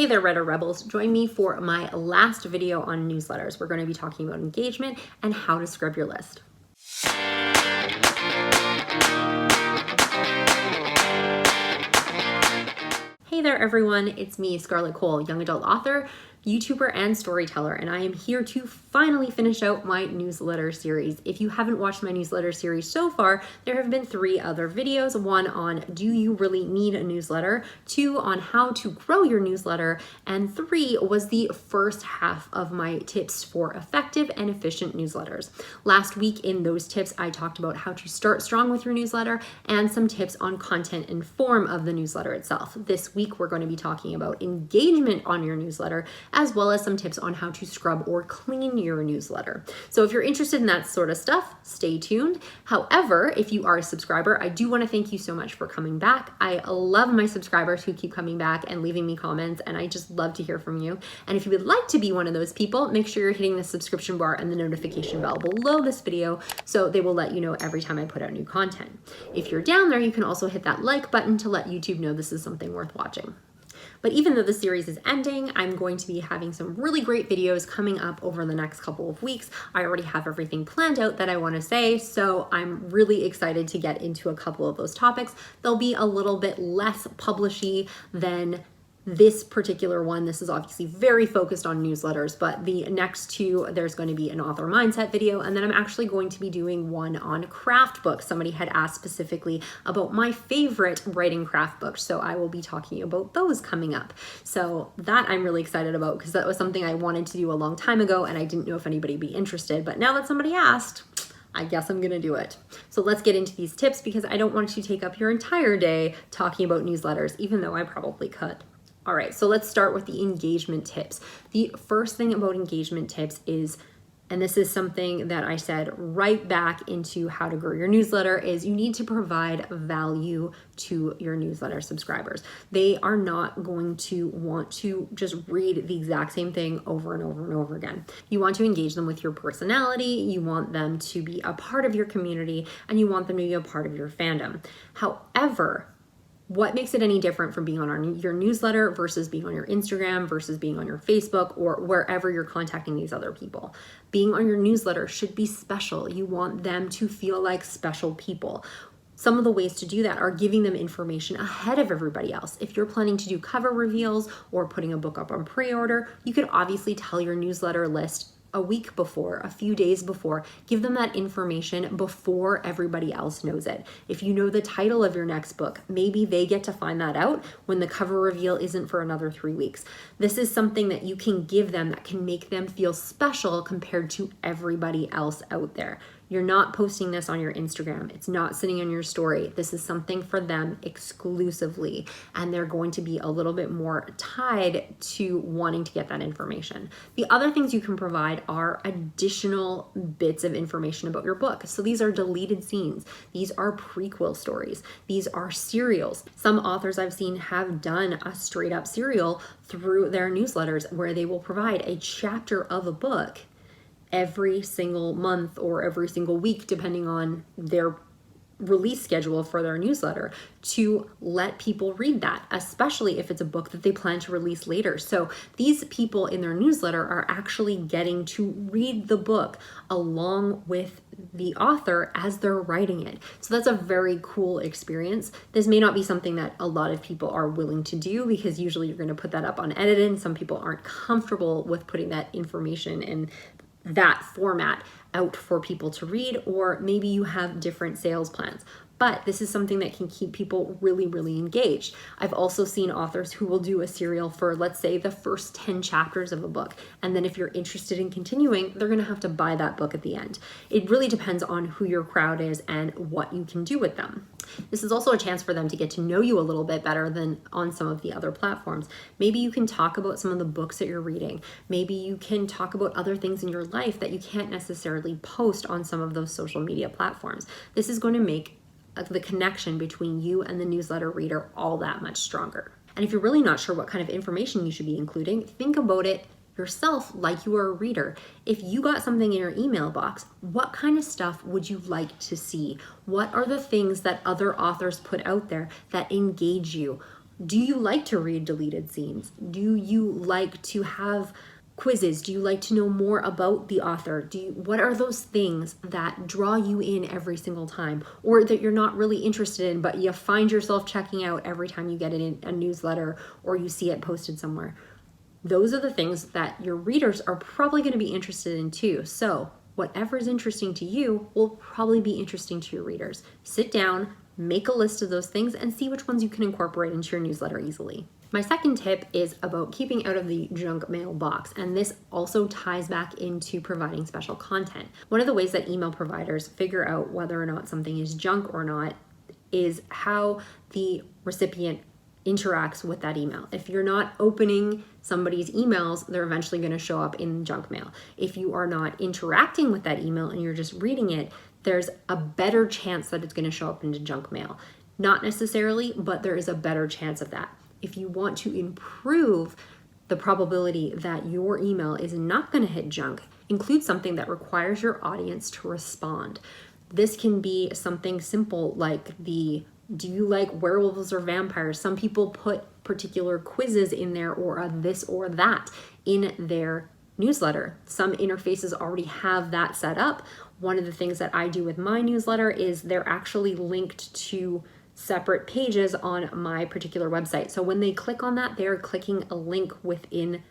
Hey there, Redder Rebels. Join me for my last video on newsletters. We're going to be talking about engagement and how to scrub your list. Hey there, everyone. It's me, Scarlett Kol, young adult author, YouTuber, and storyteller, and I am here to finally finish out my newsletter series. If you haven't watched my newsletter series so far, there have been 3 other videos. 1 on do you really need a newsletter, 2 on how to grow your newsletter, and 3 was the first half of my tips for effective and efficient newsletters. Last week in those tips, I talked about how to start strong with your newsletter and some tips on content and form of the newsletter itself. This week, we're going to be talking about engagement on your newsletter, as well as some tips on how to scrub or clean your newsletter. So if you're interested in that sort of stuff, stay tuned. However, if you are a subscriber, I do want to thank you so much for coming back. I love my subscribers who keep coming back and leaving me comments, and I just love to hear from you. And if you would like to be one of those people, make sure you're hitting the subscription bar and the notification bell below this video so they will let you know every time I put out new content. If you're down there, you can also hit that like button to let YouTube know this is something worth watching. But even though the series is ending, I'm going to be having some really great videos coming up over the next couple of weeks. I already have everything planned out that I want to say, so I'm really excited to get into a couple of those topics. They'll be a little bit less publishy than this particular one. This is obviously very focused on newsletters, but the next 2, there's going to be an author mindset video, and then I'm actually going to be doing one on craft books. Somebody had asked specifically about my favorite writing craft books, so I will be talking about those coming up. So that I'm really excited about because that was something I wanted to do a long time ago, and I didn't know if anybody would be interested, but now that somebody asked, I guess I'm gonna do it. So let's get into these tips because I don't want to take up your entire day talking about newsletters, even though I probably could. All right, so let's start with the engagement tips. The first thing about engagement tips is, and this is something that I said right back into how to grow your newsletter, is you need to provide value to your newsletter subscribers. They are not going to want to just read the exact same thing over and over and over again. You want to engage them with your personality, you want them to be a part of your community, and you want them to be a part of your fandom. However, what makes it any different from being on your newsletter versus being on your Instagram versus being on your Facebook or wherever you're contacting these other people? Being on your newsletter should be special. You want them to feel like special people. Some of the ways to do that are giving them information ahead of everybody else. If you're planning to do cover reveals or putting a book up on pre-order, you could obviously tell your newsletter list a week before, a few days before. Give them that information before everybody else knows it. If you know the title of your next book, maybe they get to find that out when the cover reveal isn't for another 3 weeks. This is something that you can give them that can make them feel special compared to everybody else out there. You're not posting this on your Instagram. It's not sitting on your story. This is something for them exclusively, and they're going to be a little bit more tied to wanting to get that information. The other things you can provide are additional bits of information about your book. So these are deleted scenes. These are prequel stories. These are serials. Some authors I've seen have done a straight up serial through their newsletters where they will provide a chapter of a book every single month or every single week, depending on their release schedule for their newsletter, to let people read that, especially if it's a book that they plan to release later. So these people in their newsletter are actually getting to read the book along with the author as they're writing it. So that's a very cool experience. This may not be something that a lot of people are willing to do because usually you're going to put that up unedited, and some people aren't comfortable with putting that information in that format out for people to read, or maybe you have different sales plans. But this is something that can keep people really, really engaged. I've also seen authors who will do a serial for, let's say, the first 10 chapters of a book. And then if you're interested in continuing, they're gonna have to buy that book at the end. It really depends on who your crowd is and what you can do with them. This is also a chance for them to get to know you a little bit better than on some of the other platforms. Maybe you can talk about some of the books that you're reading. Maybe you can talk about other things in your life that you can't necessarily post on some of those social media platforms. This is going to make the connection between you and the newsletter reader all that much stronger. And if you're really not sure what kind of information you should be including, think about it yourself like you are a reader. If you got something in your email box, what kind of stuff would you like to see? What are the things that other authors put out there that engage you? Do you like to read deleted scenes? Do you like to have quizzes? Do you like to know more about the author? What are those things that draw you in every single time, or that you're not really interested in, but you find yourself checking out every time you get it in a newsletter or you see it posted somewhere? Those are the things that your readers are probably going to be interested in too. So whatever is interesting to you will probably be interesting to your readers. Sit down, make a list of those things, and see which ones you can incorporate into your newsletter easily. My second tip is about keeping out of the junk mail box, and this also ties back into providing special content. One of the ways that email providers figure out whether or not something is junk or not is how the recipient interacts with that email. If you're not opening somebody's emails, they're eventually going to show up in junk mail. If you are not interacting with that email and you're just reading it, there's a better chance that it's going to show up into junk mail. Not necessarily, but there is a better chance of that. If you want to improve the probability that your email is not going to hit junk, include something that requires your audience to respond. This can be something simple like do you like werewolves or vampires? Some people put particular quizzes in there, or a this or that in their newsletter. Some interfaces already have that set up. One of the things that I do with my newsletter is they're actually linked to separate pages on my particular website. So when they click on that, they're clicking a link within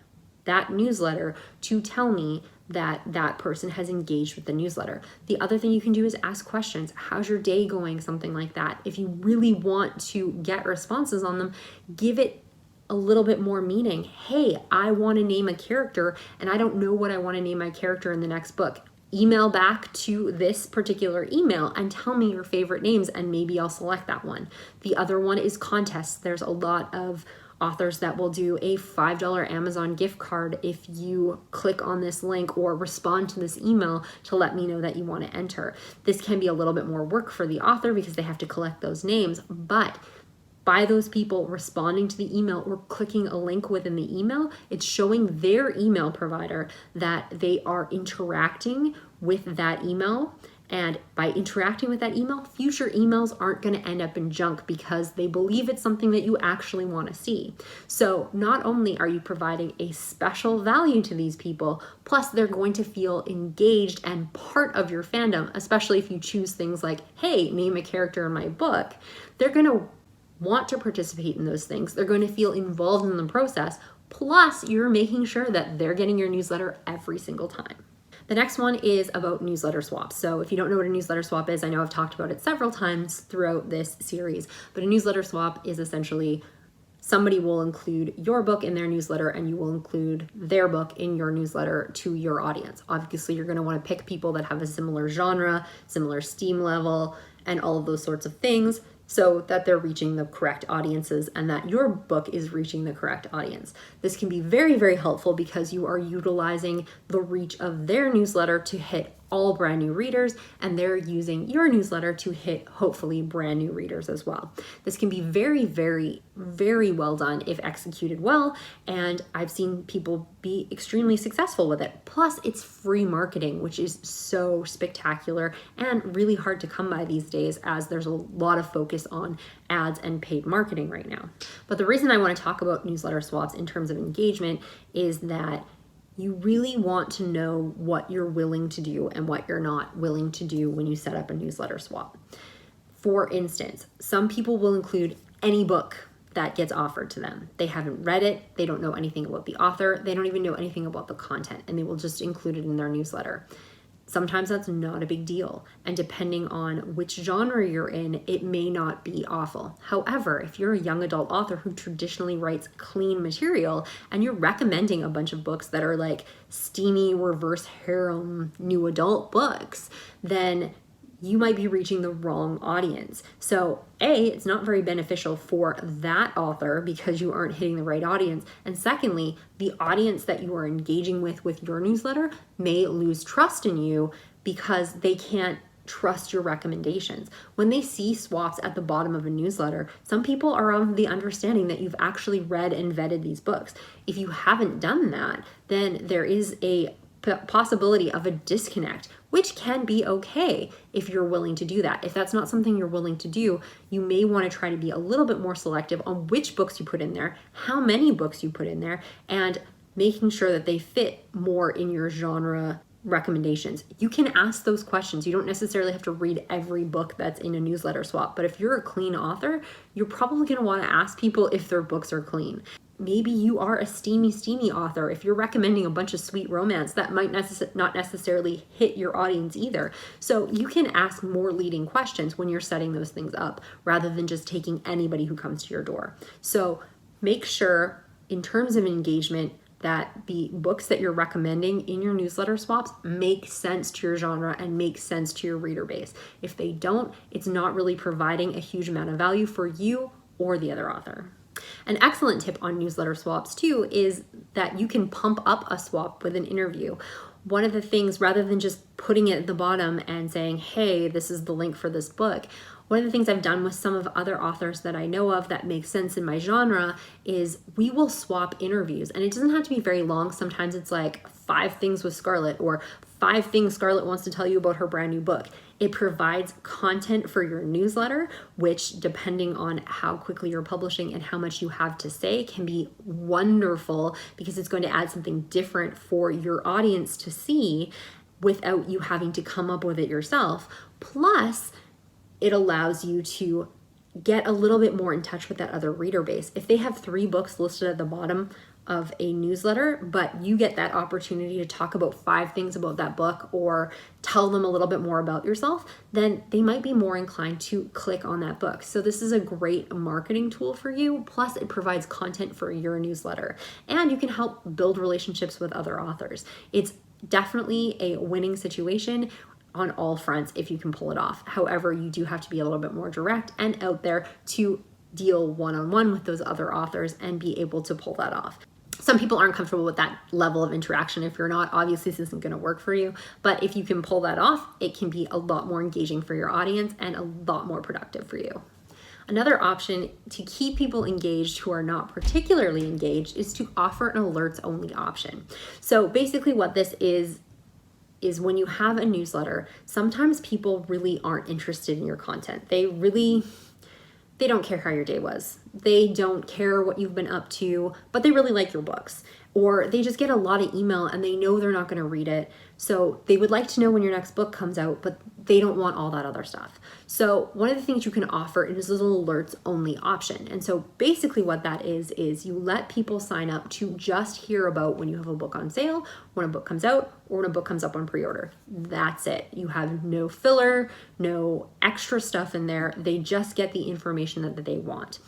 that newsletter to tell me that that person has engaged with the newsletter. The other thing you can do is ask questions. How's your day going? Something like that. If you really want to get responses on them, give it a little bit more meaning. Hey, I want to name a character and I don't know what I want to name my character in the next book. Email back to this particular email and tell me your favorite names, and maybe I'll select that one. The other one is contests. There's a lot of authors that will do a $5 Amazon gift card if you click on this link or respond to this email to let me know that you want to enter. This can be a little bit more work for the author because they have to collect those names, but by those people responding to the email or clicking a link within the email, it's showing their email provider that they are interacting with that email. And by interacting with that email, future emails aren't going to end up in junk because they believe it's something that you actually want to see. So not only are you providing a special value to these people, plus they're going to feel engaged and part of your fandom, especially if you choose things like, hey, name a character in my book. They're going to want to participate in those things. They're going to feel involved in the process. Plus, you're making sure that they're getting your newsletter every single time. The next one is about newsletter swaps. So if you don't know what a newsletter swap is, I know I've talked about it several times throughout this series, but a newsletter swap is essentially somebody will include your book in their newsletter and you will include their book in your newsletter to your audience. Obviously, you're going to want to pick people that have a similar genre, similar steam level, and all of those sorts of things, so that they're reaching the correct audiences and that your book is reaching the correct audience. This can be very, very helpful because you are utilizing the reach of their newsletter to hit all brand new readers, and they're using your newsletter to hit hopefully brand new readers as well. This can be very, very, very well done if executed well, and I've seen people be extremely successful with it. Plus, it's free marketing, which is so spectacular and really hard to come by these days as there's a lot of focus on ads and paid marketing right now. But the reason I want to talk about newsletter swaps in terms of engagement is that you really want to know what you're willing to do and what you're not willing to do when you set up a newsletter swap. For instance, some people will include any book that gets offered to them. They haven't read it, they don't know anything about the author, they don't even know anything about the content, and they will just include it in their newsletter. Sometimes that's not a big deal, and depending on which genre you're in, it may not be awful. However, if you're a young adult author who traditionally writes clean material and you're recommending a bunch of books that are like steamy reverse harem new adult books, then you might be reaching the wrong audience. So A, it's not very beneficial for that author because you aren't hitting the right audience. And secondly, the audience that you are engaging with your newsletter may lose trust in you because they can't trust your recommendations. When they see swaps at the bottom of a newsletter, some people are of the understanding that you've actually read and vetted these books. If you haven't done that, then there is a possibility of a disconnect, which can be okay if you're willing to do that. If that's not something you're willing to do, you may want to try to be a little bit more selective on which books you put in there, how many books you put in there, and making sure that they fit more in your genre recommendations. You can ask those questions. You don't necessarily have to read every book that's in a newsletter swap, but if you're a clean author, you're probably going to want to ask people if their books are clean. Maybe you are a steamy author. If you're recommending a bunch of sweet romance, that might not necessarily hit your audience either. So you can ask more leading questions when you're setting those things up, rather than just taking anybody who comes to your door. So make sure, in terms of engagement, that the books that you're recommending in your newsletter swaps make sense to your genre and make sense to your reader base. If they don't, it's not really providing a huge amount of value for you or the other author. An excellent tip on newsletter swaps too is that you can pump up a swap with an interview. One of the things, rather than just putting it at the bottom and saying, hey, this is the link for this book, one of the things I've done with some of other authors that I know of that makes sense in my genre is we will swap interviews. And it doesn't have to be very long. Sometimes it's like 5 things with Scarlett, or 5 things Scarlett wants to tell you about her brand new book. It provides content for your newsletter, which, depending on how quickly you're publishing and how much you have to say, can be wonderful, because it's going to add something different for your audience to see without you having to come up with it yourself. Plus, it allows you to get a little bit more in touch with that other reader base. If they have 3 books listed at the bottom of a newsletter, but you get that opportunity to talk about 5 things about that book or tell them a little bit more about yourself, then they might be more inclined to click on that book. So this is a great marketing tool for you. Plus, it provides content for your newsletter, and you can help build relationships with other authors. It's definitely a winning situation on all fronts if you can pull it off. However, you do have to be a little bit more direct and out there to deal one-on-one with those other authors and be able to pull that off. Some people aren't comfortable with that level of interaction. If you're not, obviously this isn't going to work for you. But if you can pull that off, it can be a lot more engaging for your audience and a lot more productive for you. Another option to keep people engaged who are not particularly engaged is to offer an alerts only option. So basically what this is when you have a newsletter, sometimes people really aren't interested in your content. They don't care how your day was. They don't care what you've been up to, but they really like your books. Or they just get a lot of email and they know they're not going to read it. So they would like to know when your next book comes out, but they don't want all that other stuff. So one of the things you can offer is this little alerts only option. And so basically what that is you let people sign up to just hear about when you have a book on sale, when a book comes out, or when a book comes up on pre-order. That's it. You have no filler, no extra stuff in there. They just get the information that they want.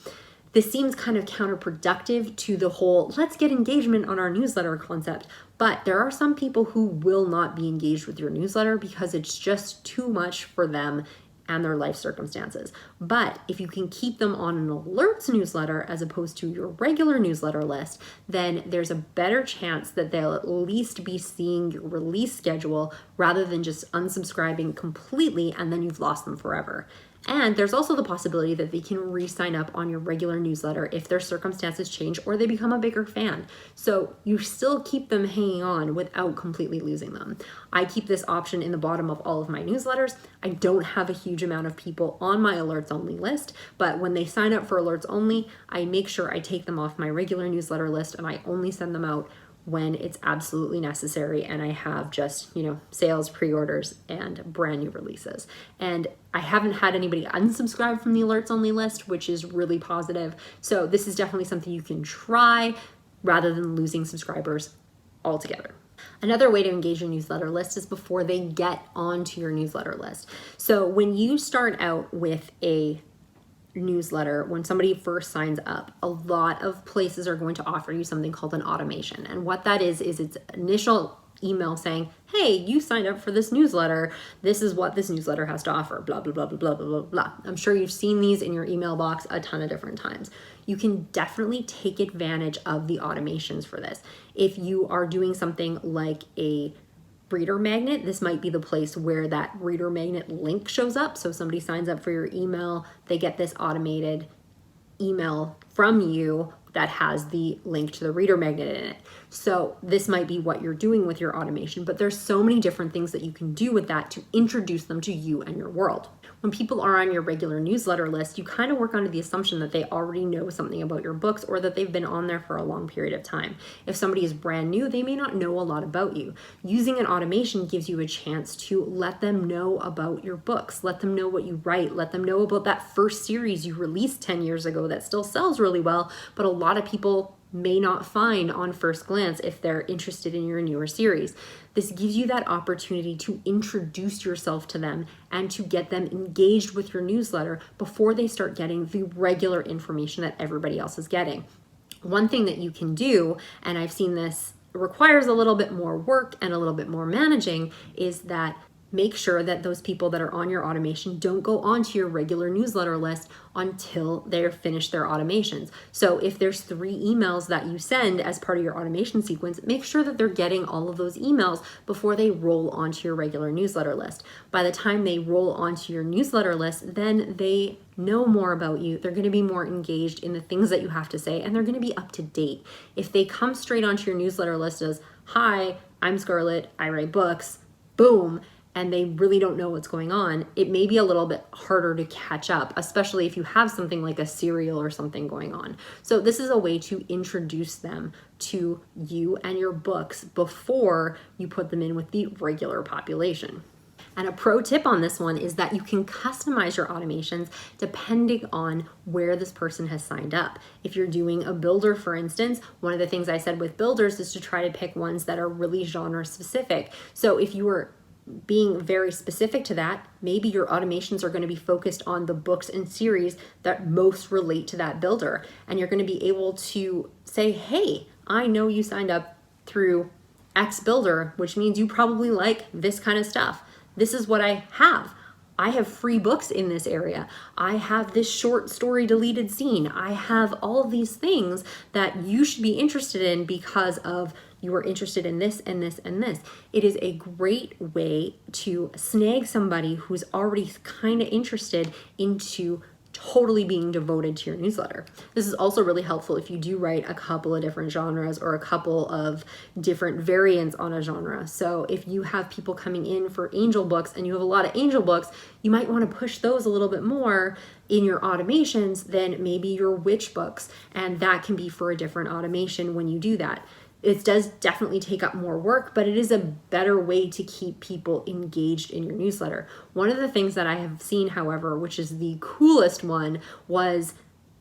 This seems kind of counterproductive to the whole let's get engagement on our newsletter concept, but there are some people who will not be engaged with your newsletter because it's just too much for them and their life circumstances. But if you can keep them on an alerts newsletter as opposed to your regular newsletter list, then there's a better chance that they'll at least be seeing your release schedule rather than just unsubscribing completely and then you've lost them forever. And there's also the possibility that they can re-sign up on your regular newsletter if their circumstances change or they become a bigger fan. So you still keep them hanging on without completely losing them. I keep this option in the bottom of all of my newsletters. I don't have a huge amount of people on my alerts only list, but when they sign up for alerts only, I make sure I take them off my regular newsletter list and I only send them out when it's absolutely necessary and I have just, sales, pre-orders, and brand new releases. And I haven't had anybody unsubscribe from the alerts only list, which is really positive. So this is definitely something you can try rather than losing subscribers altogether. Another way to engage your newsletter list is before they get onto your newsletter list. So when you start out with a newsletter, when somebody first signs up, a lot of places are going to offer you something called an automation. And what that is its initial email saying, hey, you signed up for this newsletter. This is what this newsletter has to offer, blah, blah, blah, blah, blah, blah, blah, blah. I'm sure you've seen these in your email box a ton of different times. You can definitely take advantage of the automations for this. If you are doing something like a reader magnet, this might be the place where that reader magnet link shows up. So somebody signs up for your email, they get this automated email from you that has the link to the reader magnet in it. So this might be what you're doing with your automation, but there's so many different things that you can do with that to introduce them to you and your world. When people are on your regular newsletter list, you kind of work under the assumption that they already know something about your books or that they've been on there for a long period of time. If somebody is brand new, they may not know a lot about you. Using an automation gives you a chance to let them know about your books, let them know what you write, let them know about that first series you released 10 years ago that still sells really well, but a lot of people may not find on first glance if they're interested in your newer series. This gives you that opportunity to introduce yourself to them and to get them engaged with your newsletter before they start getting the regular information that everybody else is getting. One thing that you can do, and I've seen this requires a little bit more work and a little bit more managing, is that make sure that those people that are on your automation don't go onto your regular newsletter list until they're finished their automations. So if there's 3 emails that you send as part of your automation sequence, make sure that they're getting all of those emails before they roll onto your regular newsletter list. By the time they roll onto your newsletter list, then they know more about you. They're going to be more engaged in the things that you have to say, and they're going to be up to date. If they come straight onto your newsletter list as, "Hi, I'm Scarlett, I write books," boom, and they really don't know what's going on, it may be a little bit harder to catch up, especially if you have something like a serial or something going on. So this is a way to introduce them to you and your books before you put them in with the regular population. And a pro tip on this one is that you can customize your automations depending on where this person has signed up. If you're doing a builder, for instance, one of the things I said with builders is to try to pick ones that are really genre specific. So if you were being very specific to that, maybe your automations are going to be focused on the books and series that most relate to that builder. And you're going to be able to say, "Hey, I know you signed up through X builder, which means you probably like this kind of stuff. This is what I have. I have free books in this area. I have this short story deleted scene. I have all of these things that you should be interested in because of you are interested in this and this and this." It is a great way to snag somebody who's already kind of interested into totally being devoted to your newsletter. This is also really helpful if you do write a couple of different genres or a couple of different variants on a genre. So if you have people coming in for angel books and you have a lot of angel books, you might want to push those a little bit more in your automations than maybe your witch books. And that can be for a different automation when you do that. It does definitely take up more work, but it is a better way to keep people engaged in your newsletter. One of the things that I have seen, however, which is the coolest one, was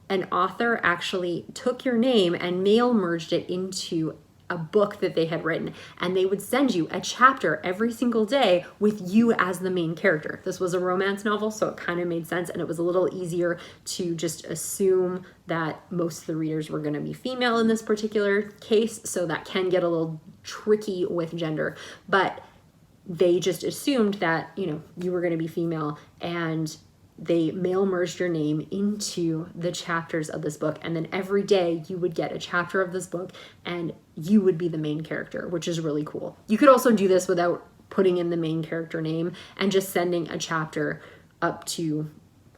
an author actually took your name and mail merged it into a book that they had written, and they would send you a chapter every single day with you as the main character. This was a romance novel, so it kind of made sense, and it was a little easier to just assume that most of the readers were going to be female in this particular case, so that can get a little tricky with gender, but they just assumed that, you were going to be female, and they mail merged your name into the chapters of this book. And then every day you would get a chapter of this book and you would be the main character, which is really cool. You could also do this without putting in the main character name and just sending a chapter up to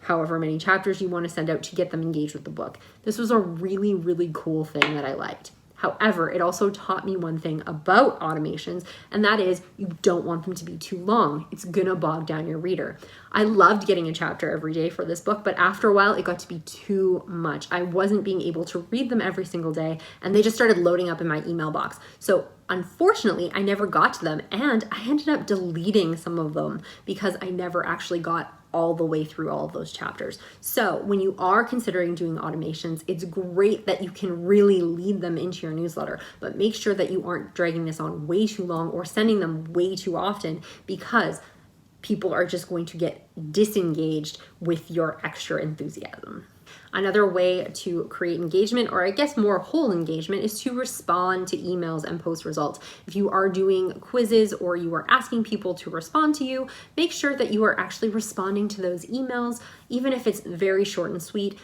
however many chapters you want to send out to get them engaged with the book. This was a really, really cool thing that I liked. However, it also taught me one thing about automations, and that is you don't want them to be too long. It's gonna bog down your reader. I loved getting a chapter every day for this book, but after a while, it got to be too much. I wasn't being able to read them every single day, and they just started loading up in my email box. So unfortunately, I never got to them, and I ended up deleting some of them because I never actually got all the way through all of those chapters. So when you are considering doing automations, it's great that you can really lead them into your newsletter, but make sure that you aren't dragging this on way too long or sending them way too often, because people are just going to get disengaged with your extra enthusiasm. Another way to create engagement, or I guess more whole engagement, is to respond to emails and post results. If you are doing quizzes or you are asking people to respond to you, make sure that you are actually responding to those emails, even if it's very short and sweet,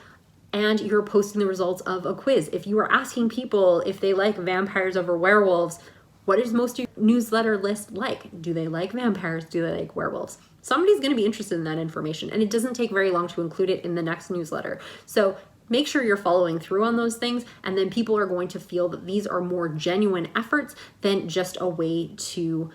and you're posting the results of a quiz. If you are asking people if they like vampires over werewolves, what is most of your newsletter list like? Do they like vampires? Do they like werewolves? Somebody's going to be interested in that information, and it doesn't take very long to include it in the next newsletter. So make sure you're following through on those things, and then people are going to feel that these are more genuine efforts than just a way to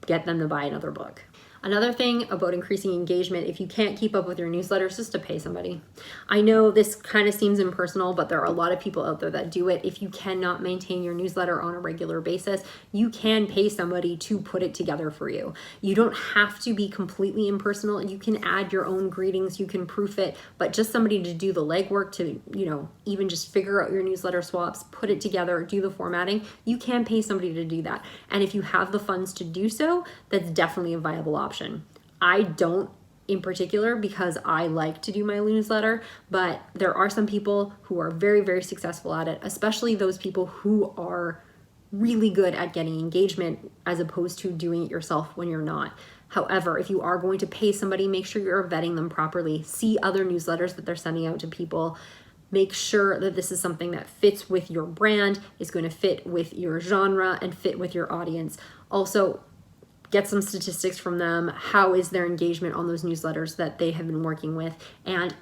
get them to buy another book. Another thing about increasing engagement, if you can't keep up with your newsletters, just to pay somebody. I know this kind of seems impersonal, but there are a lot of people out there that do it. If you cannot maintain your newsletter on a regular basis, you can pay somebody to put it together for you. You don't have to be completely impersonal. You can add your own greetings, you can proof it, but just somebody to do the legwork to, even just figure out your newsletter swaps, put it together, do the formatting, you can pay somebody to do that. And if you have the funds to do so, that's definitely a viable option. I don't in particular because I like to do my newsletter, but there are some people who are very, very successful at it, especially those people who are really good at getting engagement as opposed to doing it yourself when you're not. However, if you are going to pay somebody, make sure you're vetting them properly. See other newsletters that they're sending out to people. Make sure that this is something that fits with your brand, is going to fit with your genre, and fit with your audience. Also, get some statistics from them. How is their engagement on those newsletters that they have been working with? And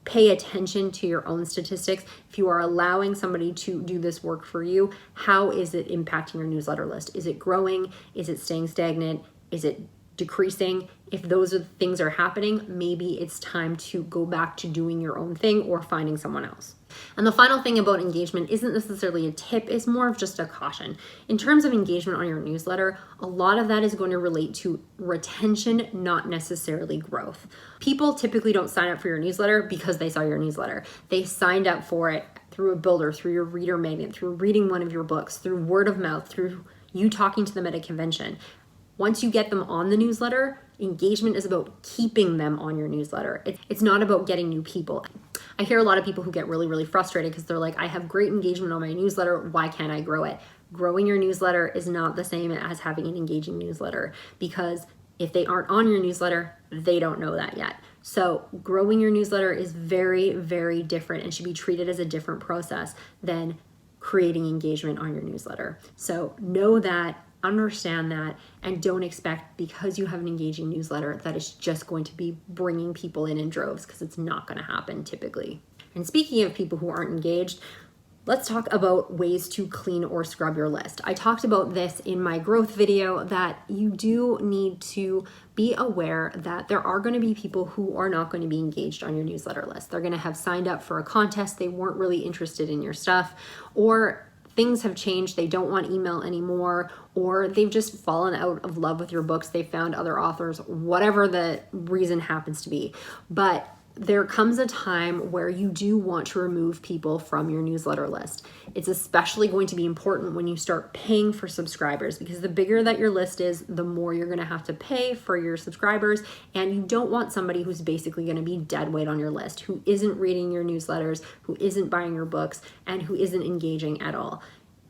pay attention to your own statistics. If you are allowing somebody to do this work for you, how is it impacting your newsletter list? Is it growing? Is it staying stagnant? Is it decreasing? If those things are happening, maybe it's time to go back to doing your own thing or finding someone else. And the final thing about engagement isn't necessarily a tip, it's more of just a caution. In terms of engagement on your newsletter, a lot of that is going to relate to retention, not necessarily growth. People typically don't sign up for your newsletter because they saw your newsletter. They signed up for it through a builder, through your reader magnet, through reading one of your books, through word of mouth, through you talking to them at a convention. Once you get them on the newsletter, engagement is about keeping them on your newsletter. It's not about getting new people. I hear a lot of people who get really, really frustrated because they're like, I have great engagement on my newsletter. Why can't I grow it? Growing your newsletter is not the same as having an engaging newsletter, because if they aren't on your newsletter, they don't know that yet. So growing your newsletter is very, very different and should be treated as a different process than creating engagement on your newsletter. So know that, understand that, and don't expect, because you have an engaging newsletter, that it's just going to be bringing people in droves, because it's not going to happen typically. And speaking of people who aren't engaged, let's talk about ways to clean or scrub your list. I talked about this in my growth video, that you do need to be aware that there are going to be people who are not going to be engaged on your newsletter list. They're going to have signed up for a contest, they weren't really interested in your stuff, or things have changed, they don't want email anymore, or they've just fallen out of love with your books, they found other authors, whatever the reason happens to be. But there comes a time where you do want to remove people from your newsletter list. It's especially going to be important when you start paying for subscribers, because the bigger that your list is, the more you're going to have to pay for your subscribers, and you don't want somebody who's basically going to be dead weight on your list, who isn't reading your newsletters, who isn't buying your books, and who isn't engaging at all.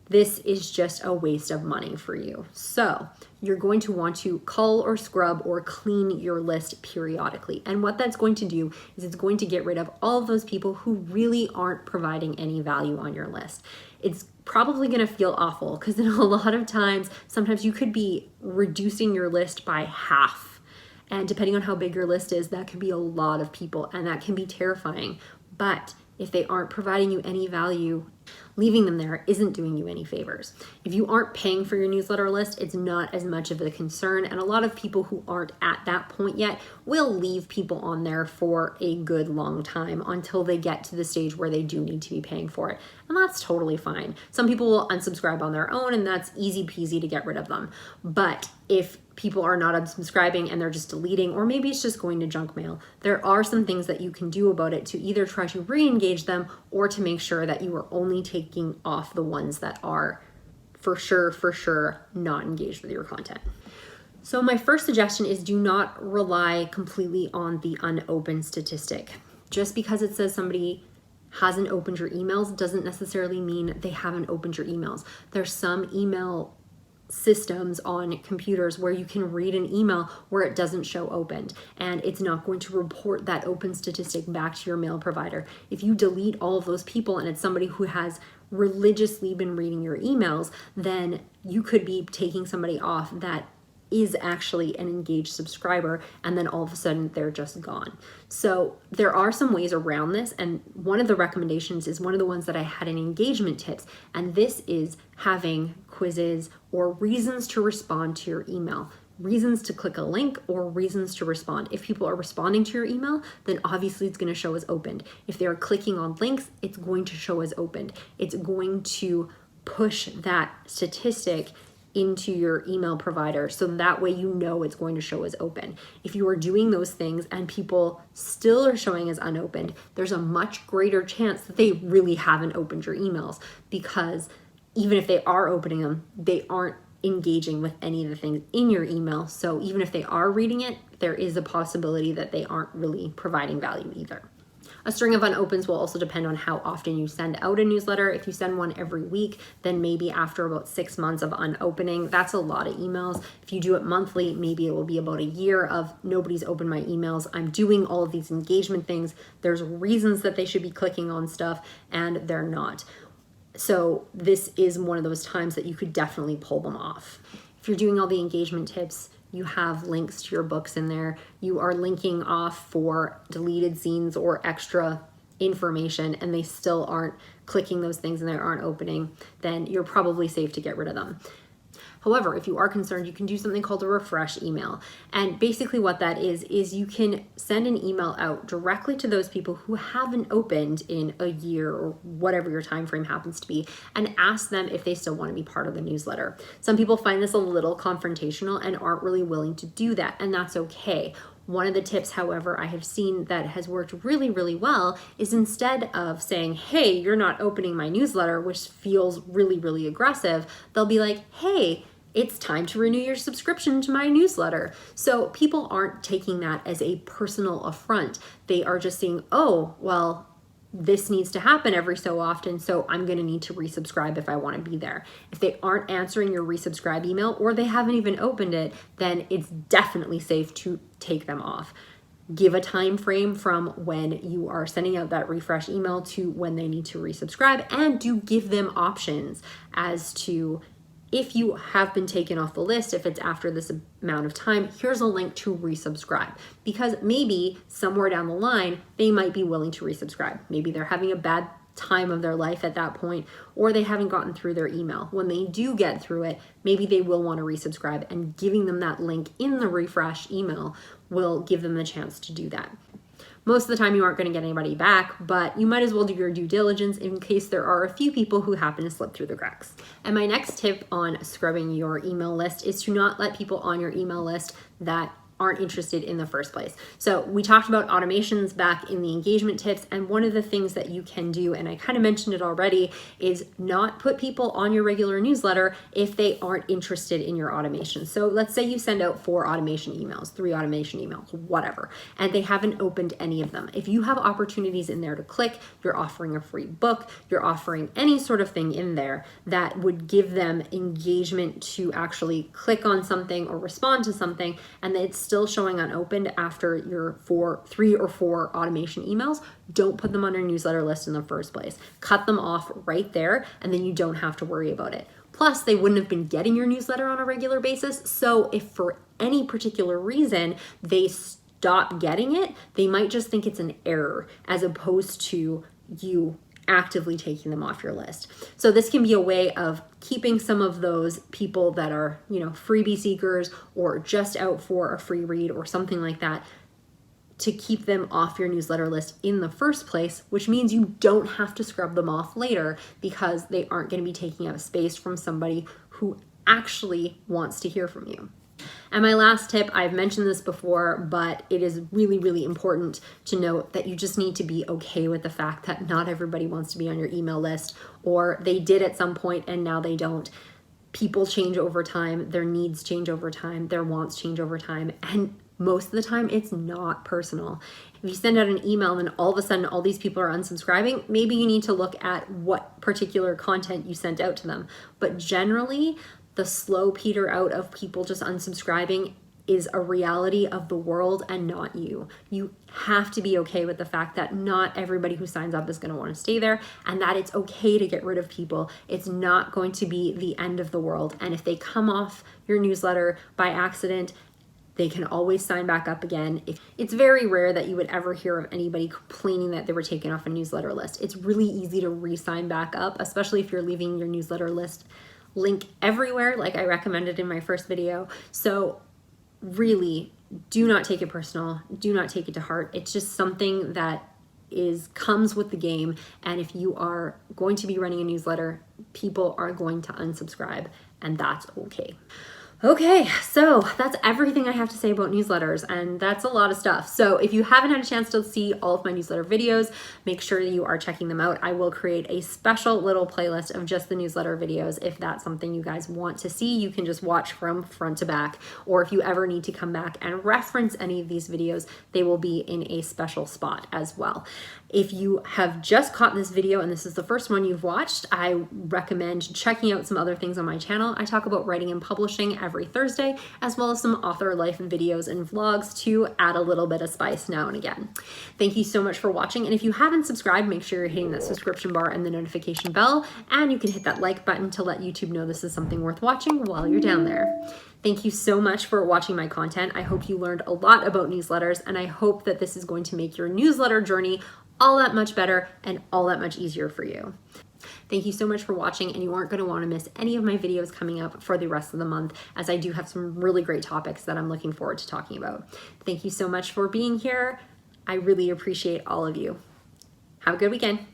This is just a waste of money for you. So you're going to want to cull or scrub or clean your list periodically. And what that's going to do is it's going to get rid of all of those people who really aren't providing any value on your list. It's probably going to feel awful, because in a lot of times, sometimes you could be reducing your list by half. And depending on how big your list is, that can be a lot of people, and that can be terrifying. But if they aren't providing you any value, leaving them there isn't doing you any favors. If you aren't paying for your newsletter list, it's not as much of a concern, and a lot of people who aren't at that point yet will leave people on there for a good long time until they get to the stage where they do need to be paying for it, and that's totally fine. Some people will unsubscribe on their own, and that's easy peasy to get rid of them. But if people are not unsubscribing and they're just deleting, or maybe it's just going to junk mail, there are some things that you can do about it to either try to re-engage them or to make sure that you are only taking off the ones that are for sure not engaged with your content. So my first suggestion is, do not rely completely on the unopened statistic. Just because it says somebody hasn't opened your emails doesn't necessarily mean they haven't opened your emails. There's some email systems on computers where you can read an email where it doesn't show opened, and it's not going to report that open statistic back to your mail provider. If you delete all of those people and it's somebody who has religiously been reading your emails, then you could be taking somebody off that is actually an engaged subscriber, and then all of a sudden they're just gone. So there are some ways around this, and one of the recommendations is one of the ones that I had in engagement tips, and this is having quizzes or reasons to respond to your email. Reasons to click a link or reasons to respond. If people are responding to your email, then obviously it's going to show as opened. If they are clicking on links, it's going to show as opened. It's going to push that statistic into your email provider, so that way you know it's going to show as open. If you are doing those things and people still are showing as unopened, there's a much greater chance that they really haven't opened your emails, because even if they are opening them, they aren't engaging with any of the things in your email. So even if they are reading it, there is a possibility that they aren't really providing value either. A string of unopens will also depend on how often you send out a newsletter. If you send one every week, then maybe after about 6 months of unopening, that's a lot of emails. If you do it monthly, maybe it will be about a year of nobody's opened my emails. I'm doing all of these engagement things. There's reasons that they should be clicking on stuff and they're not. So this is one of those times that you could definitely pull them off. If you're doing all the engagement tips, you have links to your books in there, you are linking off for deleted scenes or extra information, and they still aren't clicking those things and they aren't opening, then you're probably safe to get rid of them. However, if you are concerned, you can do something called a refresh email. And basically what that is you can send an email out directly to those people who haven't opened in a year or whatever your time frame happens to be, and ask them if they still want to be part of the newsletter. Some people find this a little confrontational and aren't really willing to do that, and that's okay. One of the tips, however, I have seen that has worked really, really well is instead of saying, hey, you're not opening my newsletter, which feels really, really aggressive, they'll be like, hey, it's time to renew your subscription to my newsletter. So people aren't taking that as a personal affront. They are just saying, oh, well, this needs to happen every so often, so I'm going to need to resubscribe if I want to be there. If they aren't answering your resubscribe email or they haven't even opened it, then it's definitely safe to take them off. Give a time frame from when you are sending out that refresh email to when they need to resubscribe, and do give them options as to, if you have been taken off the list, if it's after this amount of time, here's a link to resubscribe. Because maybe somewhere down the line, they might be willing to resubscribe. Maybe they're having a bad time of their life at that point, or they haven't gotten through their email. When they do get through it, maybe they will want to resubscribe, and giving them that link in the refresh email will give them the chance to do that. Most of the time you aren't going to get anybody back, but you might as well do your due diligence in case there are a few people who happen to slip through the cracks. And my next tip on scrubbing your email list is to not let people on your email list that aren't interested in the first place. So we talked about automations back in the engagement tips, and one of the things that you can do, and I kind of mentioned it already, is not put people on your regular newsletter if they aren't interested in your automation. So let's say you send out 4 automation emails, 3 automation emails, whatever, and they haven't opened any of them. If you have opportunities in there to click, you're offering a free book, you're offering any sort of thing in there that would give them engagement to actually click on something or respond to something, and it's still showing unopened after your 3 or 4 automation emails, don't put them on your newsletter list in the first place. Cut them off right there, and then you don't have to worry about it. Plus, they wouldn't have been getting your newsletter on a regular basis, so if for any particular reason they stop getting it, they might just think it's an error as opposed to you actively taking them off your list. So this can be a way of keeping some of those people that are, freebie seekers or just out for a free read or something like that, to keep them off your newsletter list in the first place, which means you don't have to scrub them off later because they aren't going to be taking up space from somebody who actually wants to hear from you. And my last tip, I've mentioned this before, but it is really, really important to note that you just need to be okay with the fact that not everybody wants to be on your email list, or they did at some point and now they don't. People change over time, their needs change over time, their wants change over time, and most of the time it's not personal. If you send out an email and all of a sudden all these people are unsubscribing, maybe you need to look at what particular content you sent out to them. But generally, the slow peter out of people just unsubscribing is a reality of the world and not you. You have to be okay with the fact that not everybody who signs up is going to want to stay there, and that it's okay to get rid of people. It's not going to be the end of the world. And if they come off your newsletter by accident, they can always sign back up again. It's very rare that you would ever hear of anybody complaining that they were taken off a newsletter list. It's really easy to re-sign back up, especially if you're leaving your newsletter list link everywhere, like I recommended in my first video. So really, do not take it personal. Do not take it to heart. It's just something that comes with the game. And if you are going to be running a newsletter, people are going to unsubscribe, and that's okay. Okay, so that's everything I have to say about newsletters, and that's a lot of stuff. So if you haven't had a chance to see all of my newsletter videos, make sure you are checking them out. I will create a special little playlist of just the newsletter videos. If that's something you guys want to see, you can just watch from front to back, or if you ever need to come back and reference any of these videos, they will be in a special spot as well. If you have just caught this video and this is the first one you've watched, I recommend checking out some other things on my channel. I talk about writing and publishing every Thursday, as well as some author life videos and vlogs to add a little bit of spice now and again. Thank you so much for watching. And if you haven't subscribed, make sure you're hitting that subscription bar and the notification bell, and you can hit that like button to let YouTube know this is something worth watching while you're down there. Thank you so much for watching my content. I hope you learned a lot about newsletters, and I hope that this is going to make your newsletter journey all that much better and all that much easier for you. Thank you so much for watching, and you aren't going to want to miss any of my videos coming up for the rest of the month, as I do have some really great topics that I'm looking forward to talking about. Thank you so much for being here. I really appreciate all of you. Have a good weekend.